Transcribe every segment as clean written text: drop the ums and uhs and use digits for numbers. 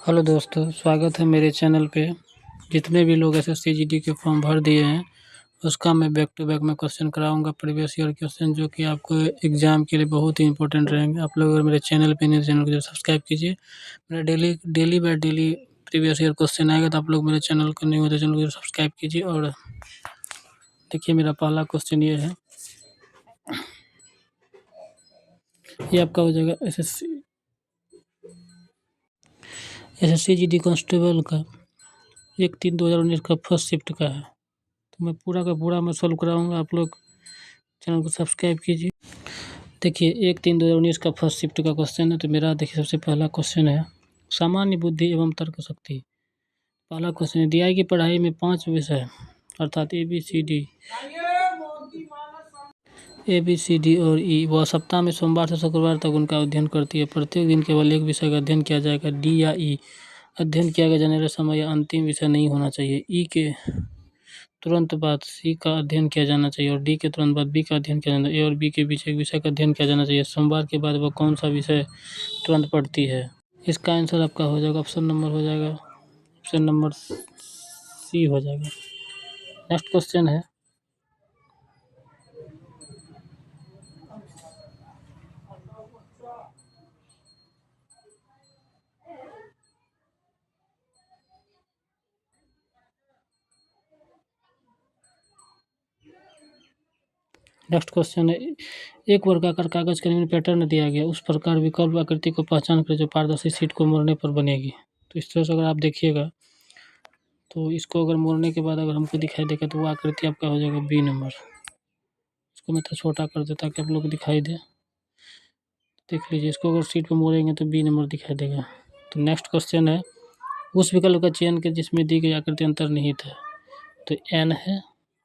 Hello दोस्तों, स्वागत है मेरे चैनल पे। जितने भी लोग एसएससी जीडी के फॉर्म भर दिए हैं उसका मैं बैक टू बैक मैं क्वेश्चन कराऊंगा। प्रीवियस ईयर क्वेश्चन जो कि आपको एग्जाम के लिए बहुत ही इंपॉर्टेंट रहेंगे। आप लोग अगर मेरे चैनल पे नहीं, चैनल को जरूर सब्सक्राइब कीजिए। मेरा daily by daily previous year question आएगा, तो आप लोग मेरे चैनल को नहीं हो तो चैनल को जरूर सब्सक्राइब कीजिए। और देखिए, मेरा पहला क्वेश्चन ये है, ये आपका हो जाएगा एसएससी जीडी कांस्टेबल का 1/3/2019 का फर्स्ट शिफ्ट का है। तो मैं पूरा का पूरा मैं सॉल्व कराऊंगा, आप लोग चैनल को सब्सक्राइब कीजिए। देखिए, 1/3/2019 का फर्स्ट शिफ्ट का क्वेश्चन है। तो मेरा देखिए सबसे पहला क्वेश्चन है, सामान्य बुद्धि एवं तर्क शक्ति। पहला क्वेश्चन है, दिहाई की पढ़ाई में 5 विषय अर्थात ए बी सी डी और ई वह सप्ताह में सोमवार से शुक्रवार तक उनका अध्ययन करती है। प्रत्येक दिन केवल एक विषय का अध्ययन किया जाएगा। डी या ई अध्ययन किया गया जाने वाला समय या अंतिम विषय नहीं होना चाहिए। ई के तुरंत बाद सी का अध्ययन किया जाना चाहिए और डी के तुरंत बाद बी का अध्ययन किया जाना चाहिए। ए और बी के बीच एक विषय का अध्ययन किया जाना चाहिए। सोमवार के बाद वह कौन सा विषय तुरंत पढ़ती है? इसका आंसर आपका हो जाएगा ऑप्शन नंबर सी हो जाएगा। नेक्स्ट क्वेश्चन है, एक वर्गाकार कागज का निम्न पैटर्न दिया गया, उस प्रकार विकल्प आकृति को पहचान कर जो पारदर्शी शीट को मोड़ने पर बनेगी। तो इस तरह से अगर आप देखिएगा तो इसको अगर मोड़ने के बाद अगर हमको दिखाई देगा तो वो आकृति आपका हो जाएगा बी नंबर। इसको मैं थोड़ा छोटा कर देता ताकि आप लोग को दिखाई दे। देख लीजिए, इसको अगर शीट पर मोड़ेंगे तो बी नंबर दिखाई देगा। तो नेक्स्ट क्वेश्चन है, उस विकल्प का चयन कर जिसमें दी गई आकृति अंतर्निहित है। तो एन है।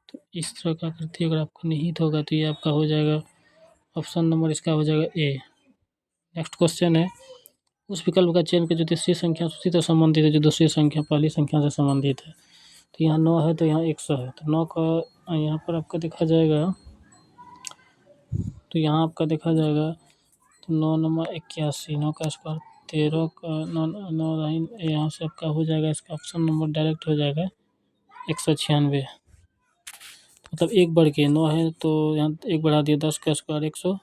तो इस तरह का आकृति अगर आपको निहित होगा तो ये आपका हो जाएगा ऑप्शन नंबर, इसका हो जाएगा ए। नेक्स्ट क्वेश्चन है, उस विकल्प का चयन कर जो तीसरी संख्या उसी से संबंधित है जो दूसरी संख्या पहली संख्या से संबंधित है। तो यहाँ 9 है तो यहाँ 100 है। तो 9 का यहाँ पर आपका देखा जाएगा, तो यहाँ आपका देखा जाएगा तो 9 9 81, 9 का स्क्वायर 13 का 9 यहाँ से आपका हो जाएगा, इसका ऑप्शन नंबर डायरेक्ट हो जाएगा 196। मतलब एक बढ़ के 9 है तो यहाँ एक बढ़ा दिया, 10 का स्क्वायर 100,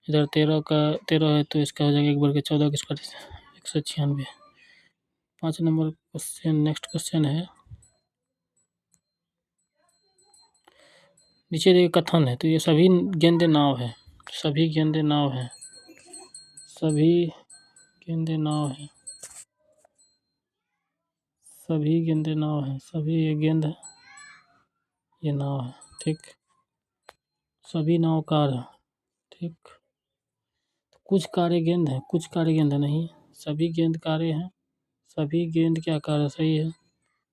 इधर 13 है तो इसका हो जाएगा एक बढ़ के 14 का square 196। 5 number question, next question है, नीचे देखिए कथन है। तो ये सभी गेंदे नाव है, सभी गेंदे नाव है, सभी गेंदे नाव है, सभी गेंदे नाव है, सभी ये गेंद है, ये नाव है, ठीक। सभी नावकार है, ठीक। कुछ कारे गेंद है, कुछ कारे गेंद नहीं, सभी गेंद कारे हैं, सभी गेंद क्या कार है, सही है,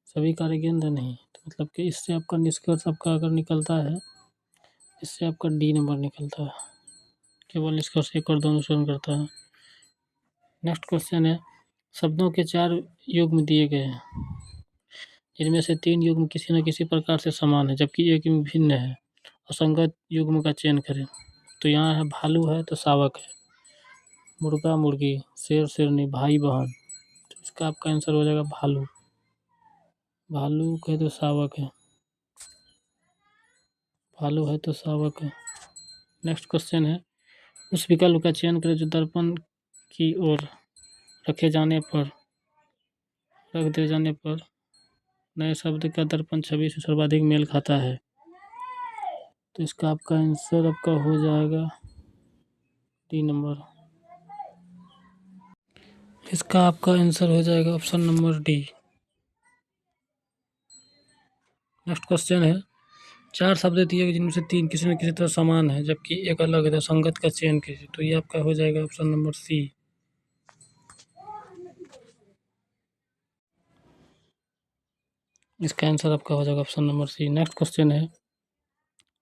सभी कारे गेंद नहीं। तो मतलब कि इससे आपका निष्कर्ष आपका अगर निकलता है, इससे आपका डी नंबर निकलता है। केवल निष्कर्ष एक और दोनों स्वयं करता है। नेक्स्ट क्वेश्चन है, शब्दों के 4 युग्म दिए गए हैं, जिनमें से 3 युग्म किसी न किसी प्रकार से समान है जबकि एक युग्म भिन्न है। असंगत युग्म का चयन करें। तो यहाँ है भालू है तो शावक है, मुर्गा मुर्गी, शेर शेरनी, भाई बहन। तो इसका आपका आंसर हो जाएगा भालू। भालू है तो शावक है, भालू है तो शावक है। नेक्स्ट क्वेश्चन है, उस विकल्प का चयन करें जो दर्पण की ओर रख दिए जाने पर नए शब्द का दर्पण छवि से सर्वाधिक मेल खाता है। तो इसका आपका आंसर आपका हो जाएगा डी नंबर। इसका आपका आंसर हो जाएगा option number D. Next question है, 4 शब्द दिए गए जिनमें से 3 किसी न किसी तरह समान है जबकि एक अलग है, तो संगत का चयन कीजिए। तो ये आपका हो जाएगा ऑप्शन नंबर सी। इसका आंसर आपका हो जाएगा option number C. Next question है,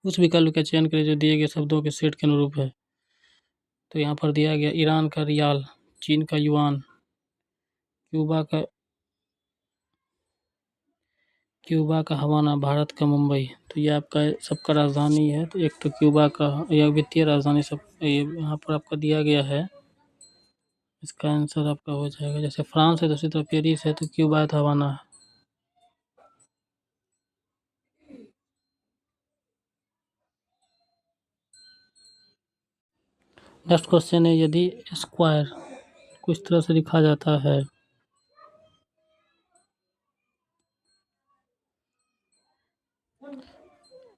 उस विकल्प का चयन करें जो दिए गए शब्दों के सेट के अनुरूप है। तो यहाँ पर दिया गया ईरान का रियाल, चीन का युआन, क्यूबा का हवाना, भारत का मुंबई। तो ये आपका सबका राजधानी है। तो एक तो क्यूबा का या वित्तीय राजधानी सब ये यहाँ पर आपका दिया गया है। इसका आंसर आपका हो जाएगा, जैसे फ्रांस है दूसरी तरफ पेरिस है तो क्यूबात हवाना है। नेक्स्ट क्वेश्चन है, यदि स्क्वायर को इस तरह से लिखा जाता है,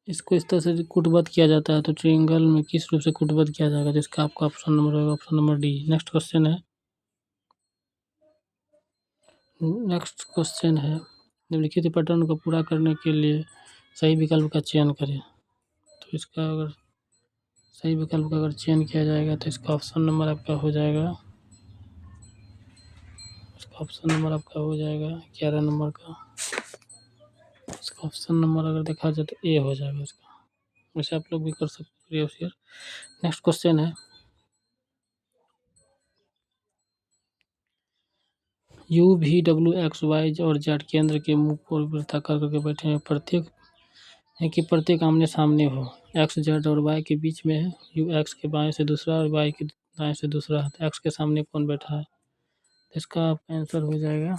इसको इस तरह से कूटबद्ध किया जाता है तो ट्रायंगल में किस रूप से कूटबद्ध किया जाएगा, जिसका आपका ऑप्शन नंबर होगा option number D. Next question है, निम्नलिखित पैटर्न को पूरा करने के लिए सही विकल्प का चयन करें। तो इसका अगर सही विकल्प का अगर चयन किया जाएगा तो इसका ऑप्शन नंबर आपका हो जाएगा, इसका ऑप्शन नंबर आपका हो जाएगा 11 नंबर का। इसका ऑप्शन नंबर अगर देखा जाए तो ए हो जाएगा इसका। वैसे आप लोग भी कर सकते हैं शेयर। नेक्स्ट क्वेश्चन है, U V W X Y और जेड केंद्र के मुख को वृत्ताकार करके बैठे हैं, प्रत्येक है कि प्रत्येक आमने सामने हो, एक्स जेड और वाई के बीच में है, यू एक्स के बाएं से दूसरा और वाई के दाएं से दूसरा है, तो एक्स के सामने कौन बैठा है, तो इसका आंसर हो जाएगा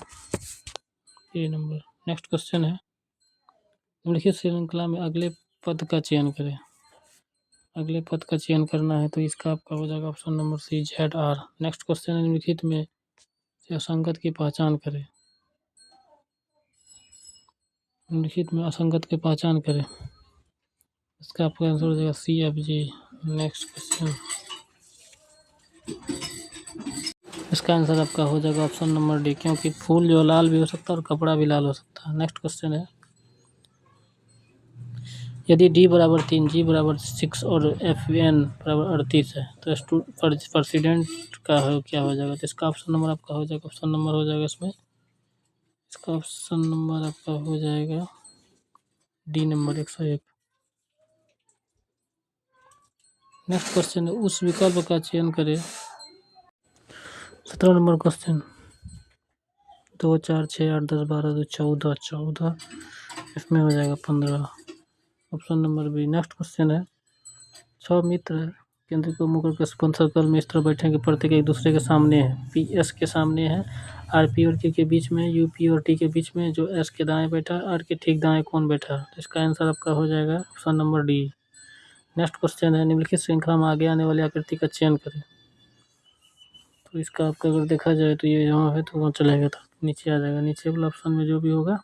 ए नंबर। नेक्स्ट क्वेश्चन है, निम्नलिखित श्रृंखला में अगले पद का चयन करें। अगले पद का चयन करना है तो इसका आपका हो जाएगा option number C Z R. Next question है, निम्नलिखित में से असंगत की पहचान करें। निम्नलिखित में असंगत की पहचान करें, इसका आपका आंसर हो जाएगा C F G. Next question, इसका आंसर आपका हो जाएगा ऑप्शन नंबर डी, क्योंकि फूल जो लाल भी हो सकता है और कपड़ा भी लाल हो सकता है। नेक्स्ट क्वेश्चन है, यदि डी बराबर 3, जी बराबर 6 और एफ एन बराबर 38 है तो प्रेसिडेंट का क्या हो जाएगा, तो इसका ऑप्शन नंबर आपका हो जाएगा, ऑप्शन नंबर हो जाएगा इसमें, इसका ऑप्शन नंबर आपका हो जाएगा डी नंबर 101। नेक्स्ट क्वेश्चन है, उस विकल्प का चयन करें। 17 नंबर क्वेश्चन, 2 4 6 8 10 12 2 14 14, इसमें हो जाएगा 15, option number B. Next question है, 6 मित्र केंद्र को मुकर के स्पंद सर्कल में इस तरह बैठे कि प्रत्येक एक दूसरे के सामने है, पी एस के सामने है, आर पी और के बीच में, यू पी और टी के बीच में, जो एस के दाएं बैठा आर के ठीक दाएं कौन बैठा, तो इसका आंसर आपका हो जाएगा option number D. Next question है, निम्नलिखित श्रृंखला में आगे आने वाली आकृति का चयन करें। तो इसका आपका अगर देखा जाए तो ये यहाँ है तो वहाँ चलेगा तो नीचे आ जाएगा, नीचे वाला ऑप्शन में जो भी होगा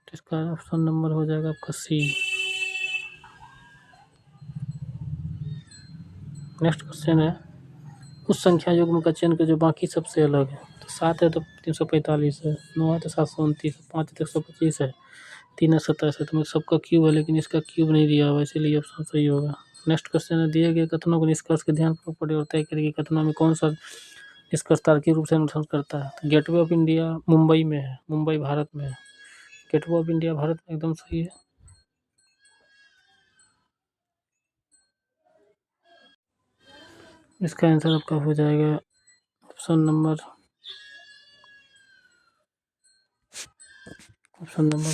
तो इसका ऑप्शन नंबर हो जाएगा आपका सी। नेक्स्ट क्वेश्चन है, उस संख्या युग्म का चयन कर जो बाकी सबसे अलग है। तो 7 है तो 345 है, 9 है तो 729 है, 5 है तो 125 है, 3 है 27 है, तो सबका क्यूब है लेकिन इसका क्यूब नहीं दिया हुआ, इसीलिए ऑप्शन सही होगा। नेक्स्ट क्वेश्चन है, दिए गए कथनों को निष्कर्ष के ध्यानपूर्वक पढ़े और तय करें कि कथनों में कौन सा निष्कर्ष तार्किक रूप से अनुसरण करता है। तो गेटवे ऑफ इंडिया मुंबई में है, मुंबई भारत में है, गेटवे ऑफ इंडिया भारत में एकदम सही है। इसका आंसर आपका हो जाएगा option number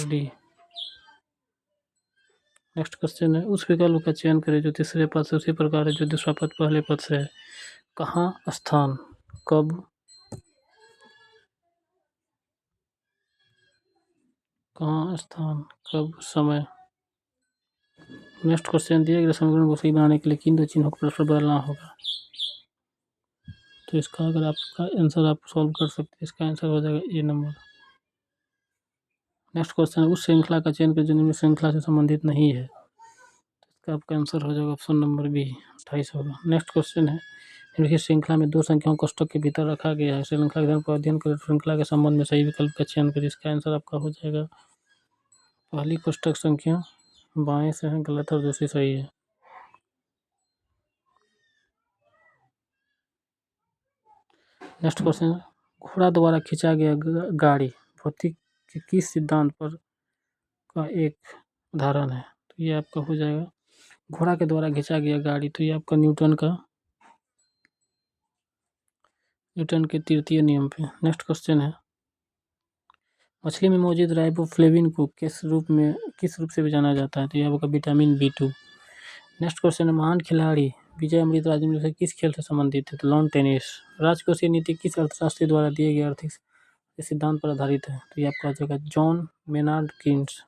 D. Next question है, उस विकल्प का चयन करें जो तीसरे पद से उसी प्रकार है जो दूसरा पद पहले पद से है। कहाँ, स्थान, कब, कहाँ, स्थान, कब, समय। नेक्स्ट क्वेश्चन, दिए गए समीकरण को सही बनाने के लिए किन दो चिन्हों को परस्पर बदलना होगा। तो इसका अगर आपका आंसर आप सॉल्व कर सकते हैं, इसका आंसर हो जाएगा ए नंबर। नेक्स्ट क्वेश्चन है, उस श्रृंखला का चयन करें जो निम्न श्रृंखला से संबंधित नहीं है। तो इसका आपका आंसर हो जाएगा ऑप्शन नंबर बी 28 होगा। नेक्स्ट क्वेश्चन है, निम्नलिखित श्रृंखला में दो संख्याओं को कोष्ठक के भीतर रखा गया है, श्रृंखला के धर्म को अध्ययन कर श्रृंखला के संबंध में सही विकल्प का चयन करें। इसका आंसर आपका हो जाएगा पहली कोष्ठक संख्या बाएं से है गलत और दूसरी सही है। नेक्स्ट क्वेश्चन, घोड़ा द्वारा खींचा गया गाड़ी भौतिक के किस सिद्धांत पर का एक उदाहरण है। तो ये आपका हो जाएगा घोड़ा के द्वारा खींचा गया गाड़ी, तो ये आपका न्यूटन के तृतीय नियम पे। नेक्स्ट क्वेश्चन है, मछली में मौजूद राइबोफ्लेविन को किस रूप से भी जाना जाता है। तो ये आपका विटामिन B2। नेक्स्ट क्वेश्चन है, महान खिलाड़ी विजय अमृत राजमौली से किस खेल से संबंधित है? तो लॉन टेनिस। राजकोषीय नीति किस अर्थशास्त्री द्वारा दिए गए आर्थिक सिद्धांत पर आधारित है? तो ये आपका हो जाएगा John Maynard Keynes.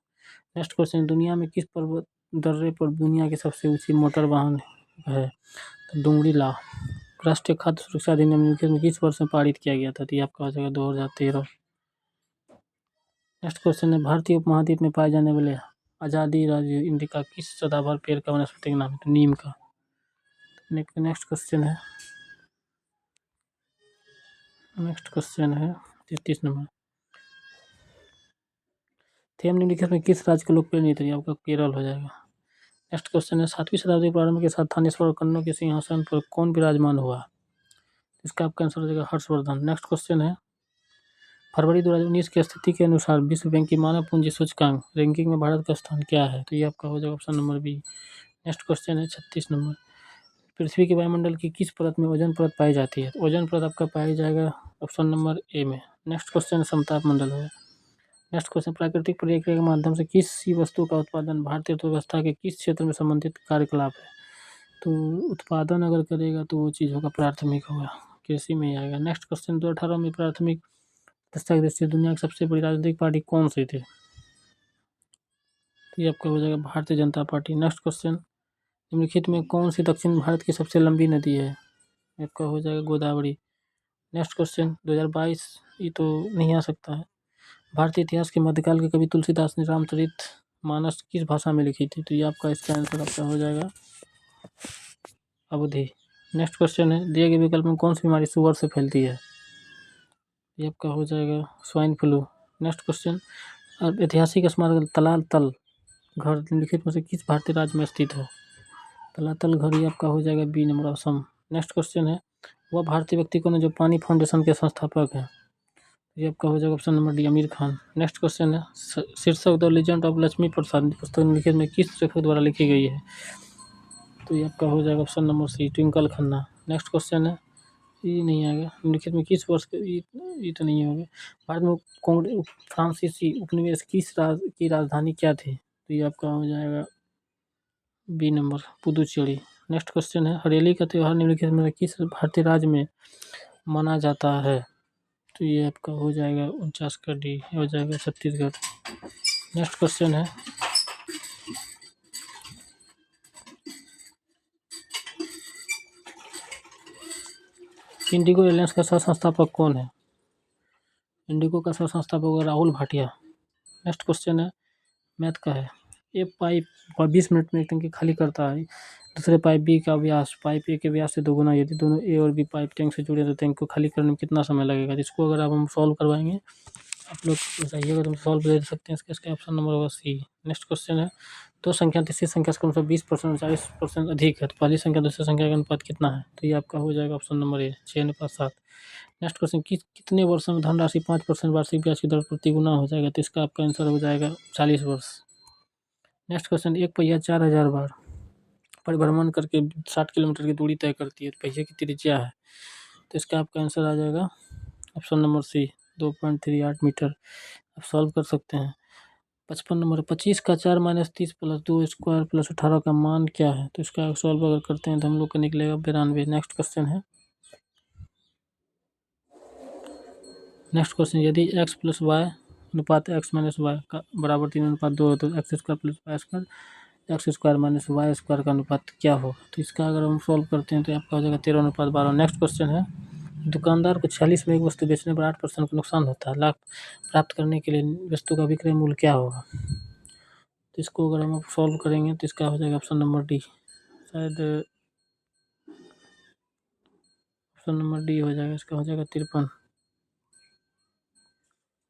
Next question, दुनिया में किस पर्वत दर्रे पर दुनिया की सबसे ऊंची मोटर वाहन है? तो डुंगरी ला। राष्ट्रीय खाद्य सुरक्षा अधिनियम निम्नलिखित में किस वर्ष में पारित किया गया था? तो ये आपका हो जाएगा 2013। नेक्स्ट क्वेश्चन है, भारतीय उपमहाद्वीप में पाए जाने वाले आजादी राज्य इंडिका किस सदाबहार पेड़ का वनस्पतिक नाम है? तो नीम का। नेक्स्ट क्वेश्चन है 33 नंबर, थेम निम्नलिखित में किस राज्य का लोकप्रिय नृत्य है? आपका केरल हो जाएगा। नेक्स्ट क्वेश्चन है, 7वीं शताब्दी के प्रारंभ के साथ थानेश्वर और कन्नौज के सिंहासन पर कौन विराजमान हुआ? इसका आपका आंसर हो जाएगा हर्षवर्धन। नेक्स्ट क्वेश्चन है, फरवरी 2019 की स्थिति के अनुसार विश्व बैंक की मानव पूंजी सूचकांक रैंकिंग में भारत का स्थान क्या है? तो ये आपका हो जाएगा option number B. Next question है 36 नंबर, पृथ्वी के वायुमंडल की किस परत में ओजोन परत पाई जाती है? ओजोन परत आपका पाया जाएगा ऑप्शन नंबर ए में। नेक्स्ट क्वेश्चन समताप मंडल है। नेक्स्ट क्वेश्चन, प्राकृतिक प्रक्रिया के माध्यम से किसी वस्तु का उत्पादन भारतीय अर्थव्यवस्था के किस क्षेत्र में संबंधित कार्यकलाप है? तो उत्पादन अगर करेगा तो वो चीज़ होगा प्राथमिक होगा, कृषि में ही आएगा। नेक्स्ट क्वेश्चन, 2018 में प्राथमिक दृष्टि से दुनिया की सबसे बड़ी राजनीतिक पार्टी कौन सी थी? तो ये आपका हो जाएगा Bharatiya Janata party. Next question, निम्नलिखित में कौन सी दक्षिण भारत की सबसे लंबी नदी है? आपका हो जाएगा गोदावरी। नेक्स्ट क्वेश्चन 2022, ये तो नहीं आ सकता है। भारतीय इतिहास के मध्यकाल के कवि तुलसीदास ने रामचरित मानस किस भाषा में लिखी थी? तो ये आपका इसका आंसर आपका हो जाएगा अवधि। नेक्स्ट क्वेश्चन है, दिए गए विकल्प में कौन सी बीमारी सुअर से फैलती है? ये आपका हो जाएगा स्वाइन फ्लू। नेक्स्ट क्वेश्चन, अब ऐतिहासिक स्मारक तलातल घर निम्नलिखित में से किस भारतीय राज्य में स्थित है? तलातल घर ये आपका हो जाएगा B number Assam. Next question है, वह भारतीय व्यक्ति कौन है जो पानी फाउंडेशन के संस्थापक हैं? ये आपका हो जाएगा option number D Aamir Khan. Next question है, शीर्षक द लेजेंड ऑफ लक्ष्मी प्रसाद पुस्तक निम्नलिखित में किस लेखक द्वारा लिखी गई है? तो ये आपका हो जाएगा option number C Twinkle Khanna. Next question है, ये नहीं आएगा, निम्नलिखित में किस वर्ष ये तो नहीं होगा। भारत में फ्रांसीसी उपनिवेश की राजधानी क्या थी? तो ये आपका हो जाएगा B number Puducherry. Next question है, हरेली का त्यौहार निम्नलिखित में किस भारतीय राज्य में माना जाता है? तो ये आपका हो जाएगा 49 का डी हो जाएगा छत्तीसगढ़। नेक्स्ट क्वेश्चन है, इंडिगो एयरलाइंस का सह संस्थापक कौन है? इंडिगो का सह संस्थापक होगा राहुल भाटिया। नेक्स्ट क्वेश्चन है, मैथ का है, एक पाइप 20 मिनट में एक टंकी खाली करता है, दूसरे पाइप बी का व्यास पाइप ए के व्यास से दोगुना, यदि दोनों ए और बी पाइप टैंक से जुड़े तो टैंक को खाली करने में कितना समय लगेगा? जिसको अगर आप हम सॉल्व करवाएंगे, आप लोग बताइएगा तो हम सॉल्व दे सकते हैं। इसका ऑप्शन नंबर होगा सी। नेक्स्ट क्वेश्चन है, दो संख्या तीसरी संख्या से कम से 20% और 40% अधिक है तो पहली संख्या दूसरी संख्या का अनुपात कितना है? तो ये आपका हो जाएगा option number A 6:7। Next question, कितने वर्षों में धनराशि 5% वार्षिक ब्याज की दर प्रति गुना हो जाएगा? तो इसका आपका आंसर हो जाएगा 40 वर्ष। नेक्स्ट क्वेश्चन, एक पहिया 4000 बार परिभ्रमण करके 60 किलोमीटर की दूरी तय करती है तो पहिए की त्रिज्या है, तो इसका आपका आंसर आ जाएगा ऑप्शन नंबर सी 2.38 मीटर। आप सॉल्व कर सकते हैं। 55 नंबर, 25 का 4 - 30 + 2 स्क्वायर + 18 का मान क्या है? तो इसका सॉल्व अगर करते हैं तो हम लोग का निकलेगा 92। नेक्स्ट क्वेश्चन है, यदि x + y अनुपात x - y का बराबर 3:2 है तो x² + y² x² - y² का अनुपात क्या होगा? तो इसका अगर हम सॉल्व करते हैं तो आपका हो जाएगा 13:12। नेक्स्ट क्वेश्चन है, दुकानदार को 46 में एक वस्तु बेचने पर 8% का नुकसान होता है, लाभ प्राप्त करने के लिए वस्तु का विक्रय मूल्य क्या होगा? तो इसको अगर हम सॉल्व करेंगे तो इसका हो जाएगा ऑप्शन नंबर डी, शायद ऑप्शन नंबर डी हो जाएगा, इसका हो जाएगा 53।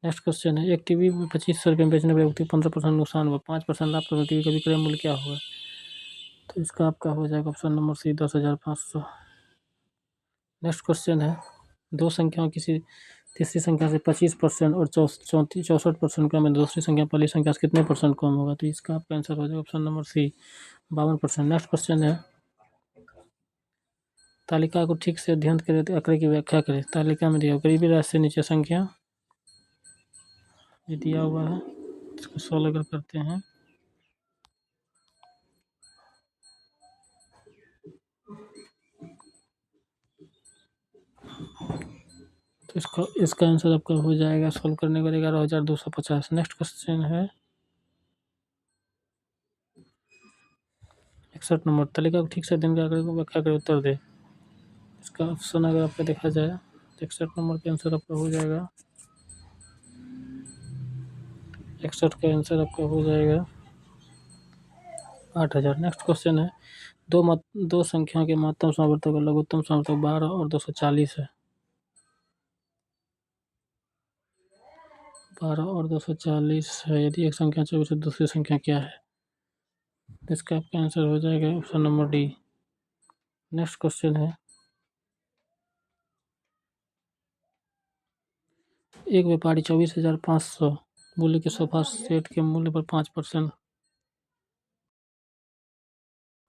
नेक्स्ट क्वेश्चन है, एक टीवी में 2500 रुपये में बेचने पर व्यक्ति 15% नुकसान हुआ, 5% लाभ पर टीवी का विक्रय मूल्य क्या होगा? तो इसका आपका हो जाएगा option number C 10,500। Next question है, दो संख्याओं किसी तीसरी संख्या से 25% और 64% कम है, दूसरी संख्या पहली संख्या से कितने परसेंट कम होगा? तो इसका आपका आंसर हो जाएगा option number C 52%। Next question है, तालिका को ठीक से अध्ययन करें तो आंकड़े की व्याख्या करें। तालिका में दिया गरीबी राशि से नीचे संख्या ये दिया हुआ है, इसको सॉल्व अगर करते हैं इसका इसका आंसर आपका हो जाएगा सॉल्व करने के बाद 11,250। नेक्स्ट क्वेश्चन है 61 नंबर। तालिका को ठीक से दिन का व्याख्या कर उत्तर दे। इसका ऑप्शन अगर आपका देखा जाए तो 61 नंबर का आंसर आपका हो जाएगा 61 का आंसर आपका हो जाएगा 8,000। नेक्स्ट क्वेश्चन है दो संख्याओं के महत्तम समावर्तक और लघुत्तम समावर्तक 12 और 240 है। 12 और 240 है। यदि एक संख्या 24 है दूसरी संख्या क्या है? इसका आपका आंसर हो जाएगा option number D. Next question है एक व्यापारी 24,500 मूल्य के सोफा सेट के मूल्य पर 5%